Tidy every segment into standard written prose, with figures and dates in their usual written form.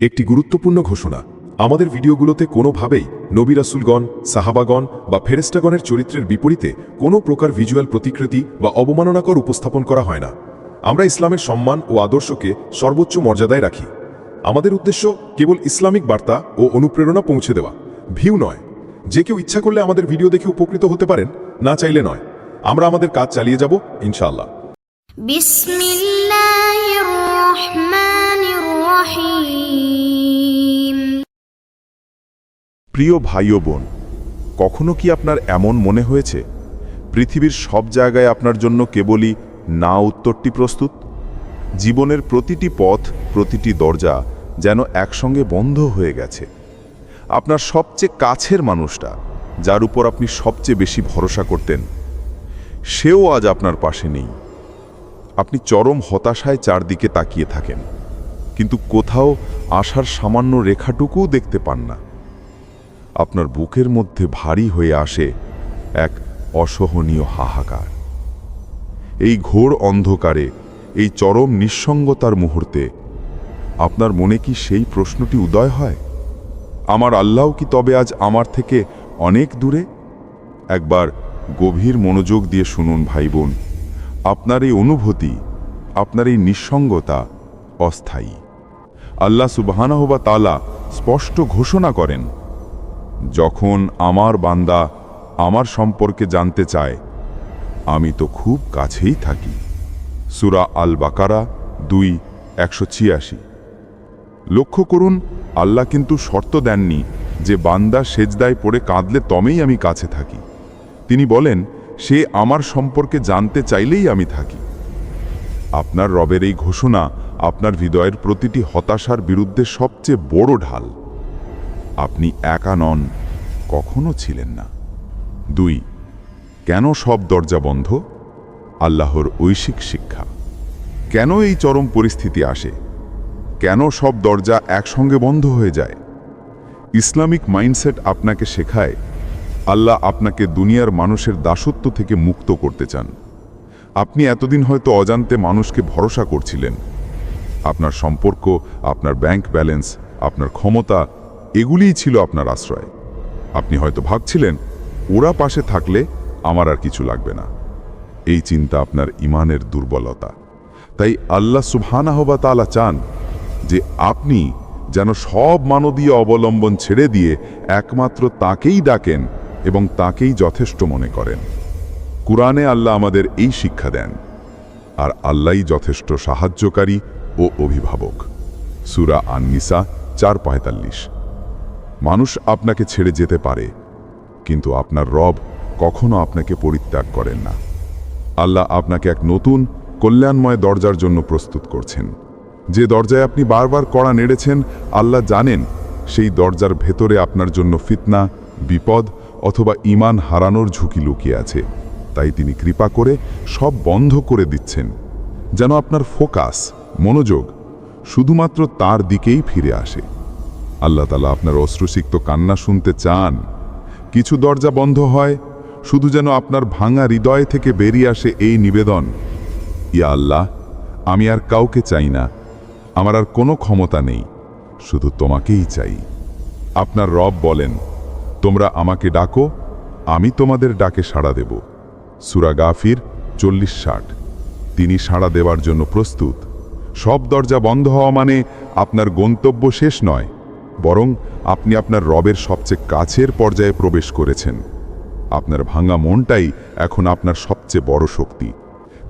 একটি গুরুত্বপূর্ণ ঘোষণা, আমাদের ভিডিওগুলোতে কোনোভাবেই নবী রাসূলগণ, সাহাবাগণ বা ফেরেশতাগণের চরিত্রের বিপরীতে কোনো প্রকার ভিজুয়াল প্রতিকৃতি বা অবমাননাকর উপস্থাপন করা হয় না। আমরা ইসলামের সম্মান ও আদর্শকে সর্বোচ্চ মর্যাদায় রাখি। আমাদের উদ্দেশ্য কেবল ইসলামিক বার্তা ও অনুপ্রেরণা পৌঁছে দেওয়া, ভিউ নয়। যে কেউ ইচ্ছা করলে আমাদের ভিডিও দেখে উপকৃত হতে পারেন, না চাইলে নয়। আমরা আমাদের কাজ চালিয়ে যাব ইনশাআল্লাহ। বিসমিল্লাহির রহমানির রহিম। প্রিয় ভাই ও বোন, কখনো কি আপনার এমন মনে হয়েছে পৃথিবীর সব জায়গায় আপনার জন্য কেবলই না উত্তরটি প্রস্তুত? জীবনের প্রতিটি পথ, প্রতিটি দরজা যেন একসঙ্গে বন্ধ হয়ে গেছে। আপনার সবচেয়ে কাছের মানুষটা, যার উপর আপনি সবচেয়ে বেশি ভরসা করতেন, সেও আজ আপনার পাশে নেই। আপনি চরম হতাশায় চারদিকে তাকিয়ে থাকেন, কিন্তু কোথাও আশার সামান্য রেখাটুকুও দেখতে পান না। আপনার বুকের মধ্যে ভারী হয়ে আসে এক অসহনীয় হাহাকার। এই ঘোর অন্ধকারে, এই চরম নিঃসঙ্গতার মুহূর্তে আপনার মনে কি সেই প্রশ্নটি উদয় হয়, আমার আল্লাহ কি তবে আজ আমার থেকে অনেক দূরে? একবার গভীর মনোযোগ দিয়ে শুনুন ভাই বোন, আপনার এই অনুভূতি, আপনার এই নিঃসঙ্গতা অস্থায়ী। আল্লাহ সুবহানাহু ওয়া তাআলা স্পষ্ট ঘোষণা করেন, যখন আমার বান্দা আমার সম্পর্কে জানতে চায়, আমি তো খুব কাছেই থাকি। সূরা আল বাকারা 2:186। লক্ষ্য করুন, আল্লাহ কিন্তু শর্ত দেননি যে বান্দা সেজদায় পড়ে কাঁদলে তবেই আমি কাছে থাকি। তিনি বলেন, সে আমার সম্পর্কে জানতে চাইলেই আমি থাকি। আপনার রবের এই ঘোষণা আপনার হৃদয়ের প্রতিটি হতাশার বিরুদ্ধে সবচেয়ে বড় ঢাল। আপনি একা নন, কখনো ছিলেন না। 2. কেন সব দরজা বন্ধ? আল্লাহর ঐশিক শিক্ষা। কেন এই চরম পরিস্থিতি আসে? কেন সব দরজা একসঙ্গে বন্ধ হয়ে যায়? ইসলামিক মাইন্ডসেট আপনাকে শেখায়, আল্লাহ আপনাকে দুনিয়ার মানুষের দাসত্ব থেকে মুক্ত করতে চান। আপনি এতদিন হয়তো অজান্তে মানুষকে ভরসা করছিলেন। আপনার সম্পর্ক, আপনার ব্যাংক ব্যালেন্স, আপনার ক্ষমতা, এগুলিই ছিল আপনার আশ্রয়। আপনি হয়তো ভাবছিলেন, ওরা পাশে থাকলে আমার আর কিছু লাগবে না। এই চিন্তা আপনার ঈমানের দুর্বলতা। তাই আল্লাহ সুবহানাহু ওয়া তাআলা চান যে আপনি যেন সব মানবীয় অবলম্বন ছেড়ে দিয়ে একমাত্র তাকেই ডাকেন এবং তাকেই যথেষ্ট মনে করেন। কুরআনে আল্লাহ আমাদের এই শিক্ষা দেন, আর আল্লাহই যথেষ্ট সাহায্যকারী ও অভিভাবক। সূরা আন-নিসা 4:45। মানুষ আপনাকে ছেড়ে যেতে পারে, কিন্তু আপনার রব কখনো আপনাকে পরিত্যাগ করেন না। আল্লাহ আপনাকে এক নতুন কল্যাণময় দরজার জন্য প্রস্তুত করছেন। যে দরজায় আপনি বারবার কড়া নেড়েছেন, আল্লাহ জানেন সেই দরজার ভেতরে আপনার জন্য ফিতনা, বিপদ অথবা ঈমান হারানোর ঝুঁকি লুকিয়ে আছে। তাই তিনি কৃপা করে সব বন্ধ করে দিচ্ছেন, যেন আপনার ফোকাস, মনোযোগ শুধুমাত্র তার দিকেই ফিরে আসে। আল্লাহ তাআলা আপনার অশ্রুসিক্ত কান্না শুনতে চান। কিছু দরজা বন্ধ হয় শুধু যেন আপনার ভাঙা হৃদয় থেকে বেরিয়ে আসে এই নিবেদন, ইয়া আল্লাহ, আমি আর কাউকে চাই না, আমার আর কোনো ক্ষমতা নেই, শুধু তোমাকেই চাই। আপনার রব বলেন, তোমরা আমাকে ডাকো, আমি তোমাদের ডাকে সাড়া দেব। সূরা গাফির 40:60। তিনি সাড়া দেওয়ার জন্য প্রস্তুত। সব দরজা বন্ধ হওয়া মানে আপনার গন্তব্য শেষ নয়, বরং আপনি আপনার রবের সবচেয়ে কাছের পর্যায়ে প্রবেশ করেছেন। আপনার ভাঙা মনটাই এখন আপনার সবচেয়ে বড় শক্তি,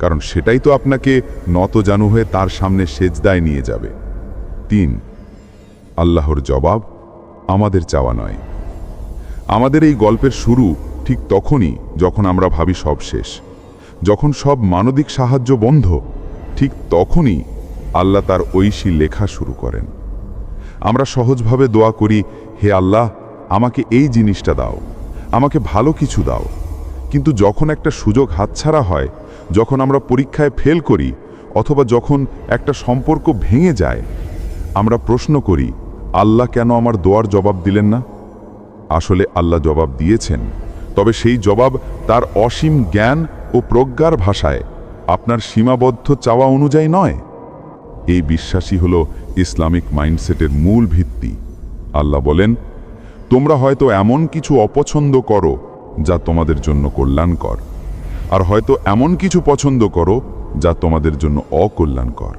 কারণ সেটাই তো আপনাকে নতজানু হয়ে তার সামনে সেজদায় নিয়ে যাবে। 3. আল্লাহর জবাব আমাদের চাওয়া নয়। আমাদের এই গল্পের শুরু ঠিক তখনই যখন আমরা ভাবি সব শেষ, যখন সব মানবিক সাহায্য বন্ধ, ঠিক তখনই আল্লাহ তার ঐশী লেখা শুরু করেন। আমরা সহজভাবে দোয়া করি, হে আল্লাহ, আমাকে এই জিনিসটা দাও, আমাকে ভালো কিছু দাও। কিন্তু যখন একটা সুযোগ হাতছাড়া হয়, যখন আমরা পরীক্ষায় ফেল করি অথবা যখন একটা সম্পর্ক ভেঙে যায়, আমরা প্রশ্ন করি, আল্লাহ কেন আমার দোয়ার জবাব দিলেন না? আসলে আল্লাহ জবাব দিয়েছেন, তবে সেই জবাব তার অসীম জ্ঞান ও প্রজ্ঞার ভাষায়, আপনার সীমাবদ্ধ চাওয়া অনুযায়ী নয়। এই বিশ্বাসই হল ইসলামিক মাইন্ডসেটের মূল ভিত্তি। আল্লাহ বলেন, তোমরা হয়তো এমন কিছু অপছন্দ করো যা তোমাদের জন্য কল্যাণকর, আর হয়তো এমন কিছু পছন্দ করো যা তোমাদের জন্য অকল্যাণকর।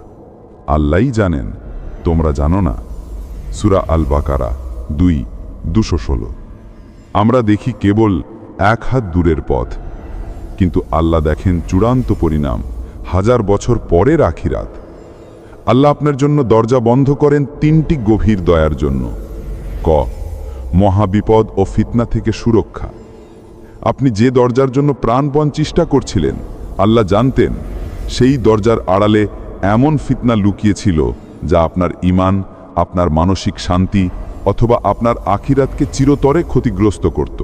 আল্লাহই জানেন, তোমরা জানো না। সূরা আল বাকারা 2:216। আমরা দেখি কেবল এক হাত দূরের পথ, কিন্তু আল্লাহ দেখেন চূড়ান্ত পরিণাম, 1000 বছর পরের আখিরাত। আল্লাহ আপনার জন্য দরজা বন্ধ করেন 3টি গভীর দয়ার জন্য। ক, মহাবিপদ ও ফিতনা থেকে সুরক্ষা। আপনি যে দরজার জন্য প্রাণপণ চেষ্টা করছিলেন, আল্লাহ জানতেন সেই দরজার আড়ালে এমন ফিতনা লুকিয়েছিল যা আপনার ঈমান, আপনার মানসিক শান্তি অথবা আপনার আখিরাতকে চিরতরে ক্ষতিগ্রস্ত করত।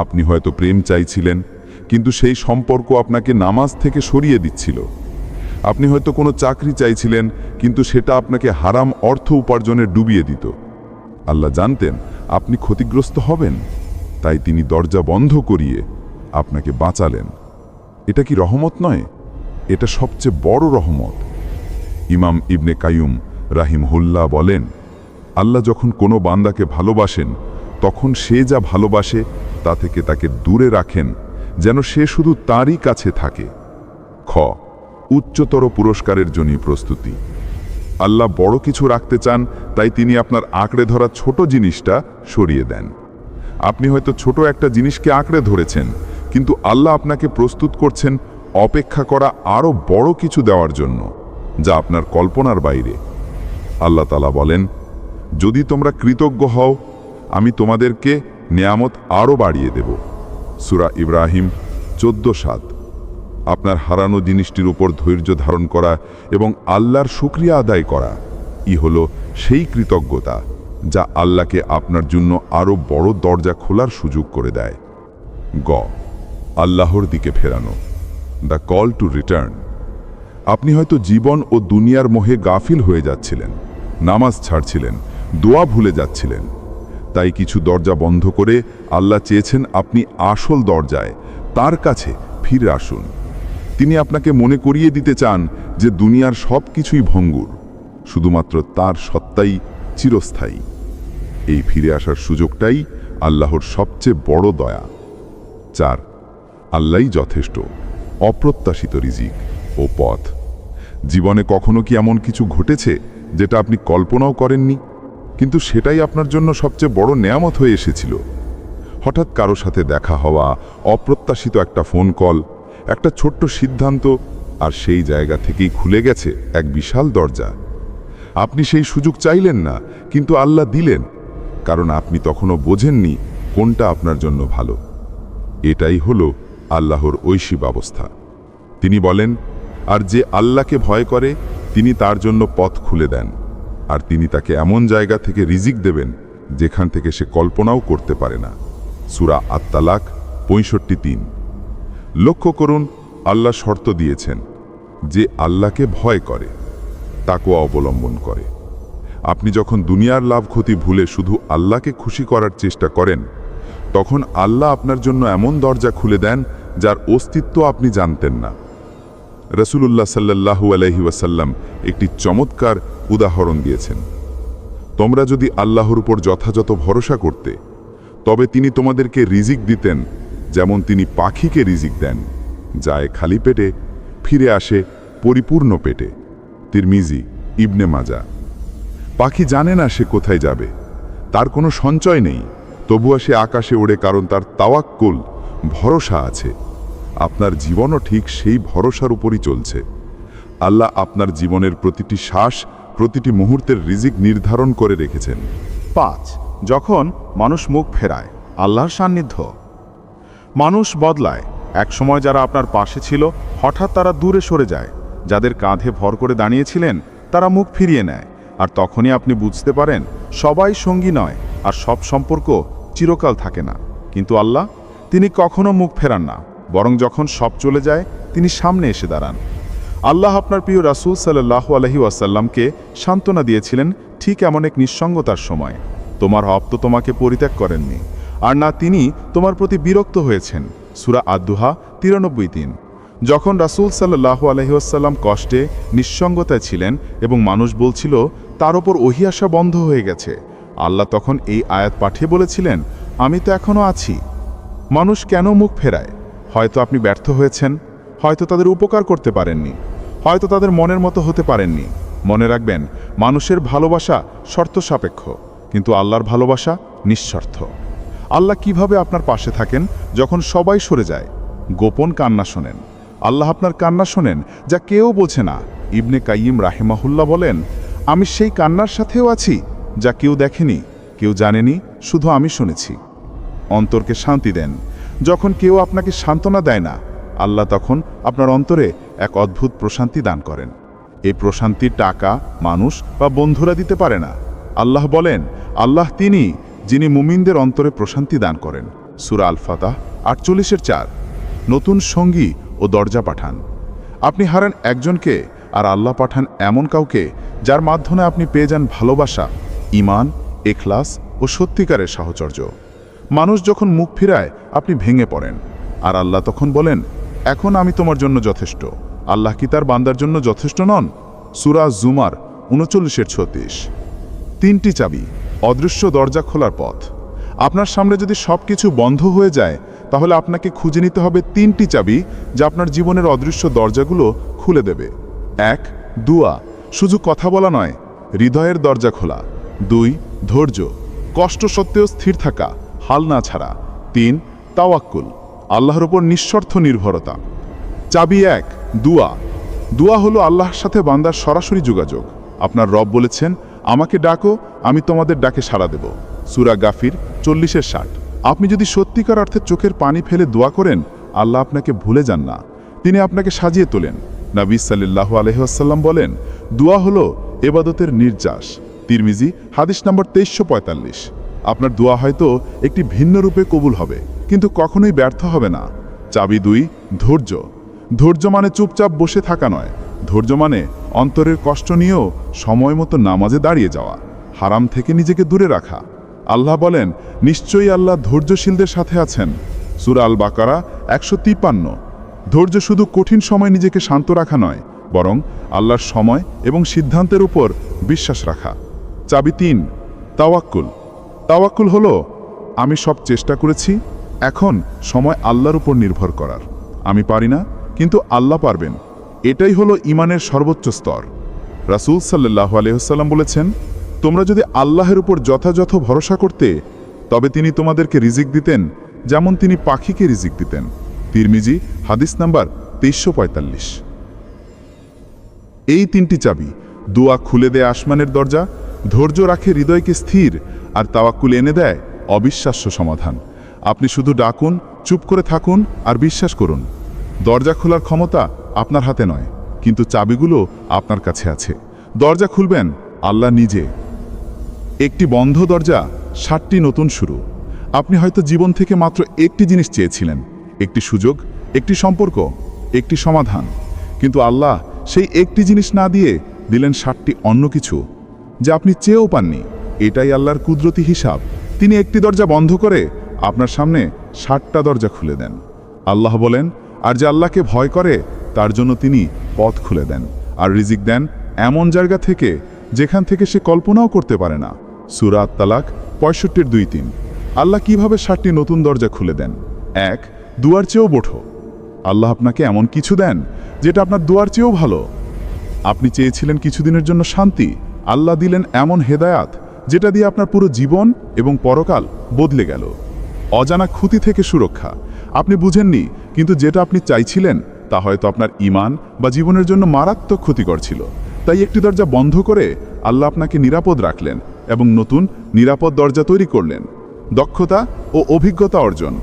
আপনি হয়তো প্রেম চাইছিলেন, কিন্তু সেই সম্পর্ক আপনাকে নামাজ থেকে সরিয়ে দিচ্ছিল। আপনি হয়তো কোনো চাকরি চাইছিলেন, কিন্তু সেটা আপনাকে হারাম অর্থ উপার্জনে ডুবিয়ে দিত। আল্লাহ জানতেন আপনি ক্ষতিগ্রস্ত হবেন, তাই তিনি দরজা বন্ধ করিয়ে আপনাকে বাঁচালেন। এটা কি রহমত নয়? এটা সবচেয়ে বড় রহমত। ইমাম ইবনে কাইয়ুম রাহিমহুল্লাহ বলেন, আল্লাহ যখন কোনো বান্দাকে ভালোবাসেন, তখন সে যা ভালোবাসে তা থেকে তাকে দূরে রাখেন, যেন সে শুধু তারই কাছে থাকে। খ, উচ্চতর পুরস্কারের জন্য প্রস্তুতি। আল্লাহ বড় কিছু রাখতে চান, তাই তিনি আপনার আঁকড়ে ধরা ছোট জিনিসটা সরিয়ে দেন। আপনি হয়তো ছোট একটা জিনিসকে আঁকড়ে ধরেছেন, কিন্তু আল্লাহ আপনাকে প্রস্তুত করছেন অপেক্ষা করা আরও বড় কিছু দেওয়ার জন্য, যা আপনার কল্পনার বাইরে। আল্লাহ তাআলা বলেন, যদি তোমরা কৃতজ্ঞ হও, আমি তোমাদেরকে নেয়ামত আরও বাড়িয়ে দেব। সূরা ইব্রাহিম 14:7। আপনার হারানো জিনিসটির উপর ধৈর্য ধারণ করা এবং আল্লাহর শুকরিয়া আদায় করা হল সেই কৃতজ্ঞতা যা আল্লাহকে আপনার জন্য আরও বড় দরজা খোলার সুযোগ করে দেয়। গ, আল্লাহর দিকে ফেরানো, দ্য কল টু রিটার্ন। আপনি হয়তো জীবন ও দুনিয়ার মোহে গাফিল হয়ে যাচ্ছিলেন, নামাজ ছাড়ছিলেন, দোয়া ভুলে যাচ্ছিলেন। তাই কিছু দরজা বন্ধ করে আল্লাহ চেয়েছেন আপনি আসল দরজায় তার কাছে ফিরে আসুন। তিনি আপনাকে মনে করিয়ে দিতে চান যে দুনিয়ার সব কিছুই ভঙ্গুর, শুধুমাত্র তার সত্তাই চিরস্থায়ী। এই ফিরে আসার সুযোগটাই আল্লাহর সবচেয়ে বড় দয়া। 4, আল্লাহই যথেষ্ট, অপ্রত্যাশিত রিজিক ও পথ। জীবনে কখনো কি এমন কিছু ঘটেছে যেটা আপনি কল্পনাও করেননি, কিন্তু সেটাই আপনার জন্য সবচেয়ে বড় নেয়ামত হয়ে এসেছিল? হঠাৎ কারো সাথে দেখা হওয়া, অপ্রত্যাশিত একটা ফোন কল, একটা ছোট্ট সিদ্ধান্ত, আর সেই জায়গা থেকেই খুলে গেছে এক বিশাল দরজা। আপনি সেই সুযোগ চাইলেন না, কিন্তু আল্লাহ দিলেন, কারণ আপনি তখনও বোঝেননি কোনটা আপনার জন্য ভালো। এটাই হলো আল্লাহর ঐশী ব্যবস্থা। তিনি বলেন, আর যে আল্লাহকে ভয় করে তিনি তার জন্য পথ খুলে দেন, আর তিনি তাকে এমন জায়গা থেকে রিজিক দেবেন যেখান থেকে সে কল্পনাও করতে পারে না। সূরা আত-তালাক 65:3। লক্ষ্য করুন, আল্লাহ শর্ত দিয়েছেন, যে আল্লাহকে ভয় করে, তাকওয়া অবলম্বন করে। আপনি যখন দুনিয়ার লাভ ক্ষতি ভুলে শুধু আল্লাহকে খুশি করার চেষ্টা করেন, তখন আল্লাহ আপনার জন্য এমন দরজা খুলে দেন যার অস্তিত্ব আপনি জানতেন না। রাসূলুল্লাহ সাল্লাল্লাহু আলাইহি ওয়াসাল্লাম একটি চমৎকার উদাহরণ দিয়েছেন। তোমরা যদি আল্লাহর উপর যথাযথ ভরসা করতে, তবে তিনি তোমাদেরকে রিজিক দিতেন যেমন তিনি পাখিকে রিজিক দেন, যায় খালি পেটে, ফিরে আসে পরিপূর্ণ পেটে। তিরমিজি, ইবনে মাজা। পাখি জানে না সে কোথায় যাবে, তার কোনো সঞ্চয় নেই, তবুও সে আকাশে ওড়ে, কারণ তার তাওয়াক্কুল, ভরসা আছে। আপনার জীবনও ঠিক সেই ভরসার উপরই চলছে। আল্লাহ আপনার জীবনের প্রতিটি শ্বাস, প্রতিটি মুহূর্তের রিজিক নির্ধারণ করে রেখেছেন। 5, যখন মানুষ মুখ ফেরায়, আল্লাহর সান্নিধ্য। মানুষ বদলায়। এক সময় যারা আপনার পাশে ছিল, হঠাৎ তারা দূরে সরে যায়। যাদের কাঁধে ভর করে দাঁড়িয়েছিলেন, তারা মুখ ফিরিয়ে নেয়। আর তখনই আপনি বুঝতে পারেন সবাই সঙ্গী নয়, আর সব সম্পর্ক চিরকাল থাকে না। কিন্তু আল্লাহ, তিনি কখনো মুখ ফেরান না, বরং যখন সব চলে যায় তিনি সামনে এসে দাঁড়ান। আল্লাহ আপনার প্রিয় রাসূল সাল্লাল্লাহু আলাইহি ওয়াসাল্লামকে সান্ত্বনা দিয়েছিলেন ঠিক এমন এক নিঃসঙ্গতার সময়। তোমার রব তো তোমাকে পরিত্যাগ করেননি, আর না তিনি তোমার প্রতি বিরক্ত হয়েছেন। সূরা আদ-দুহা 93:3। যখন রাসূল সাল্লাল্লাহু আলাইহি ওয়াসাল্লাম কষ্টে নিঃসঙ্গতায় ছিলেন এবং মানুষ বলছিল তার ওপর ওহী আসা বন্ধ হয়ে গেছে, আল্লাহ তখন এই আয়াত পাঠিয়ে বলেছিলেন, আমি তো এখনও আছি। মানুষ কেন মুখ ফেরায়? হয়তো আপনি ব্যর্থ হয়েছেন, হয়তো তাদের উপকার করতে পারেননি, হয়তো তাদের মনের মতো হতে পারেননি। মনে রাখবেন, মানুষের ভালোবাসা শর্ত সাপেক্ষ, কিন্তু আল্লাহর ভালোবাসা নিঃস্বার্থ। আল্লাহ কিভাবে আপনার পাশে থাকেন যখন সবাই সরে যায়? গোপন কান্না শোনেন। আল্লাহ আপনার কান্না শোনেন যা কেউ বোঝে না। ইবনে কাইয়িম রাহিমাহুল্লাহ বলেন, আমি সেই কান্নার সাথেও আছি যা কেউ দেখেনি, কেউ জানেনি, শুধু আমি শুনেছি। অন্তরকে শান্তি দেন। যখন কেউ আপনাকে সান্ত্বনা দেয় না, আল্লাহ তখন আপনার অন্তরে এক অদ্ভুত প্রশান্তি দান করেন। এই প্রশান্তির টাকা, মানুষ বা বন্ধুরা দিতে পারে না। আল্লাহ বলেন, আল্লাহ তিনি যিনি মুমিনদের অন্তরে প্রশান্তি দান করেন। সূরা আল ফাতাহ 48-4। নতুন সঙ্গী ও দরজা পাঠান। আপনি হারান একজনকে, আর আল্লাহ পাঠান এমন কাউকে যার মাধ্যমে আপনি পেয়ে যান ভালোবাসা, ঈমান, ইখলাস ও সত্যিকারের সাহচর্য। মানুষ যখন মুখ ফিরায় আপনি ভেঙে পড়েন, আর আল্লাহ তখন বলেন, এখন আমি তোমার জন্য যথেষ্ট। আল্লাহ কি তার বান্দার জন্য যথেষ্ট নন? সূরা জুমার 39-36। 3টি চাবি, অদৃশ্য দরজা খোলার পথ। আপনার সামনে যদি সব কিছু বন্ধ হয়ে যায়, তাহলে আপনাকে খুঁজে নিতে হবে 3টি চাবি যা আপনার জীবনের অদৃশ্য দরজাগুলো খুলে দেবে। 1. দুয়া, শুধু কথা বলা নয়, হৃদয়ের দরজা খোলা। 2. ধৈর্য, কষ্ট সত্ত্বেও স্থির থাকা, হাল না ছাড়া। 3. তাওয়াক্কুল, আল্লাহর উপর নিঃশর্ত নির্ভরতা। চাবি 1. দুয়া। দুয়া হলো আল্লাহর সাথে বান্দার সরাসরি যোগাযোগ। আপনার রব বলেছেন, আমাকে ডাকো, আমি তোমাদের ডাকে সাড়া দেব। সূরা গাফির 40-60। আপনি যদি সত্যিকার অর্থে চোখের পানি ফেলে দোয়া করেন, আল্লাহ আপনাকে ভুলে যান না, তিনি আপনাকে সাজিয়ে তোলেন। নবী সাল্লাল্লাহু আলাইহি ওয়াসাল্লাম বলেন, দোয়া হলো ইবাদতের নির্যাস। তিরমিজি হাদিস নম্বর 2345। আপনার দোয়া হয়তো একটি ভিন্ন রূপে কবুল হবে, কিন্তু কখনোই ব্যর্থ হবে না। চাবি 2. ধৈর্য। ধৈর্য মানে চুপচাপ বসে থাকা নয়। ধৈর্য মানে অন্তরের কষ্ট নিয়েও সময় মতো নামাজে দাঁড়িয়ে যাওয়া, হারাম থেকে নিজেকে দূরে রাখা। আল্লাহ বলেন, নিশ্চয়ই আল্লাহ ধৈর্যশীলদের সাথে আছেন। সূরা আল বাকারা 153। ধৈর্য শুধু কঠিন সময় নিজেকে শান্ত রাখা নয়, বরং আল্লাহর সময় এবং সিদ্ধান্তের উপর বিশ্বাস রাখা। চাবি 3. তাওয়াক্কুল। তাওয়াক্কুল হলো, আমি সব চেষ্টা করেছি, এখন সময় আল্লাহর উপর নির্ভর করার। আমি পারি না, কিন্তু আল্লাহ পারবেন। এটাই হলো ঈমানের সর্বোচ্চ স্তর। রাসূল সাল্লাল্লাহু আলাইহি ওয়াসাল্লাম বলেছেন, তোমরা যদি আল্লাহর উপর যথাযথ ভরসা করতে, তবে তিনি তোমাদেরকে রিজিক দিতেন যেমন তিনি পাখিকে রিজিক দিতেন। তিরমিজি হাদিস নাম্বার 2345। এই 3টি চাবি, দোয়া খুলে দেয় আসমানের দরজা, ধৈর্য রাখে হৃদয়কে স্থির, আর তাওয়াক্কুল এনে দেয় অবিশ্বাস্য সমাধান। আপনি শুধু ডাকুন, চুপ করে থাকুন আর বিশ্বাস করুন। দরজা খোলার ক্ষমতা আপনার হাতে নয়, কিন্তু চাবিগুলো আপনার কাছে আছে। দরজা খুলবেন আল্লাহ নিজে। একটি বন্ধ দরজা 7টি নতুন শুরু। আপনি হয়তো জীবন থেকে মাত্র একটি জিনিস চেয়েছিলেন, একটি সুযোগ, একটি সম্পর্ক, একটি সমাধান, কিন্তু আল্লাহ সেই একটি জিনিস না দিয়ে দিলেন 7টি অন্য কিছু যা আপনি চেয়েও পাননি। এটাই আল্লাহর কুদরতি হিসাব। তিনি একটি দরজা বন্ধ করে আপনার সামনে 7টা দরজা খুলে দেন। আল্লাহ বলেন, আর যে আল্লাহকে ভয় করে তার জন্য তিনি পথ খুলে দেন আর রিজিক দেন এমন জায়গা থেকে যেখান থেকে সে কল্পনাও করতে পারে না। সূরা আত-তালাক 65-2-3। আল্লাহ কিভাবে 7টি নতুন দরজা খুলে দেন? 1. দুয়ার চেয়েও বড়। আল্লাহ আপনাকে এমন কিছু দেন যেটা আপনার দুয়ার চেয়েও ভালো। আপনি চেয়েছিলেন কিছুদিনের জন্য শান্তি, আল্লাহ দিলেন এমন হেদায়াত যেটা দিয়ে আপনার পুরো জীবন এবং পরকাল বদলে গেল। অজানা ক্ষতি থেকে সুরক্ষা। আপনি বুঝেননি, কিন্তু যেটা আপনি চাইছিলেন তা হয়তো আপনার ঈমান বা জীবনের জন্য মারাত্মক ক্ষতিকর ছিল। তাই একটি দরজা বন্ধ করে আল্লাহ আপনাকে নিরাপদ রাখলেন এবং নতুন নিরাপদ দরজা তৈরি করলেন। দক্ষতা ও অভিজ্ঞতা অর্জন।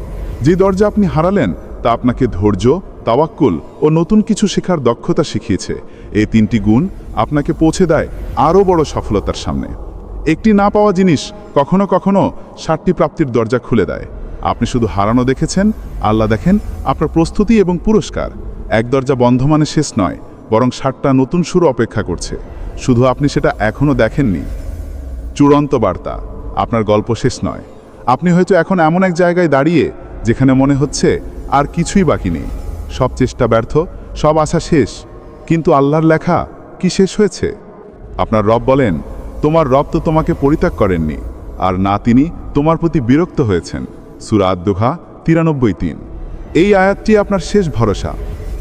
যে দরজা আপনি হারালেন তা আপনাকে ধৈর্য, তাওয়াক্কুল ও নতুন কিছু শেখার দক্ষতা শিখিয়েছে। এই 3টি গুণ আপনাকে পৌঁছে দেয় আরও বড় সফলতার সামনে। একটি না পাওয়া জিনিস কখনো কখনো 7টি প্রাপ্তির দরজা খুলে দেয়। আপনি শুধু হারানো দেখেছেন, আল্লাহ দেখেন আপনার প্রস্তুতি এবং পুরস্কার। এক দরজা বন্ধ মানে শেষ নয়, বরং 7টা নতুন শুরু অপেক্ষা করছে, শুধু আপনি সেটা এখনও দেখেননি। চূড়ান্ত বার্তা, আপনার গল্প শেষ নয়। আপনি হয়তো এখন এমন এক জায়গায় দাঁড়িয়ে যেখানে মনে হচ্ছে আর কিছুই বাকি নেই, সব চেষ্টা ব্যর্থ, সব আশা শেষ। কিন্তু আল্লাহর লেখা কি শেষ হয়েছে? আপনার রব বলেন, তোমার রব তো তোমাকে পরিত্যাগ করেননি, আর না তিনি তোমার প্রতি বিরক্ত হয়েছেন। সূরা আদ-দুহা 93:3। এই আয়াতটি আপনার শেষ ভরসা।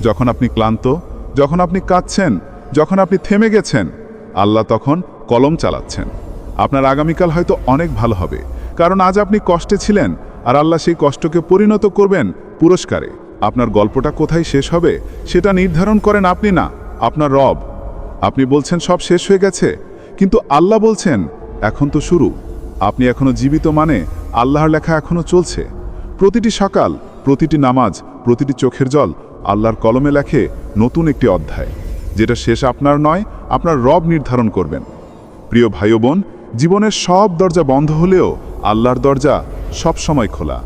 যখন আপনি ক্লান্ত, যখন আপনি কাঁদছেন, যখন আপনি থেমে গেছেন, আল্লাহ তখন কলম চালাচ্ছেন। আপনার আগামীকাল হয়তো অনেক ভালো হবে, কারণ আজ আপনি কষ্টে ছিলেন, আর আল্লাহ সেই কষ্টকে পরিণত করবেন পুরস্কারে। আপনার গল্পটা কোথায় শেষ হবে সেটা নির্ধারণ করেন আপনি না, আপনার রব। আপনি বলছেন সব শেষ হয়ে গেছে, কিন্তু আল্লাহ বলছেন এখন তো শুরু। আপনি এখনো জীবিত, মানে আল্লাহর লেখা এখনো চলছে। প্রতিটি সকাল, প্রতিটি নামাজ, প্রতিটি চোখের জল আল্লাহর কলমে লেখে নতুন একটি অধ্যায়, যেটা শেষ আপনার নয়, আপনার রব নির্ধারণ করবেন। প্রিয় ভাই ও বোন, জীবনের সব দরজা বন্ধ হলেও আল্লাহর দরজা সব সময় খোলা।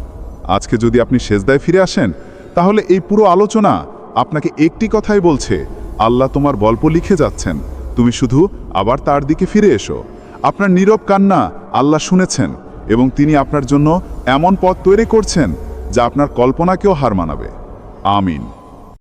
আজকে যদি আপনি সেজদায় ফিরে আসেন, তাহলে এই পুরো আলোচনা আপনাকে একটি কথাই বলছে, আল্লাহ তোমার গল্প লিখে যাচ্ছেন, তুমি শুধু আবার তার দিকে ফিরে এসো। আপনার নীরব কান্না আল্লাহ শুনেছেন, এবং তিনি আপনার জন্য এমন পথ তৈরি করছেন যা আপনার কল্পনাকেও হার মানাবে। আমিন।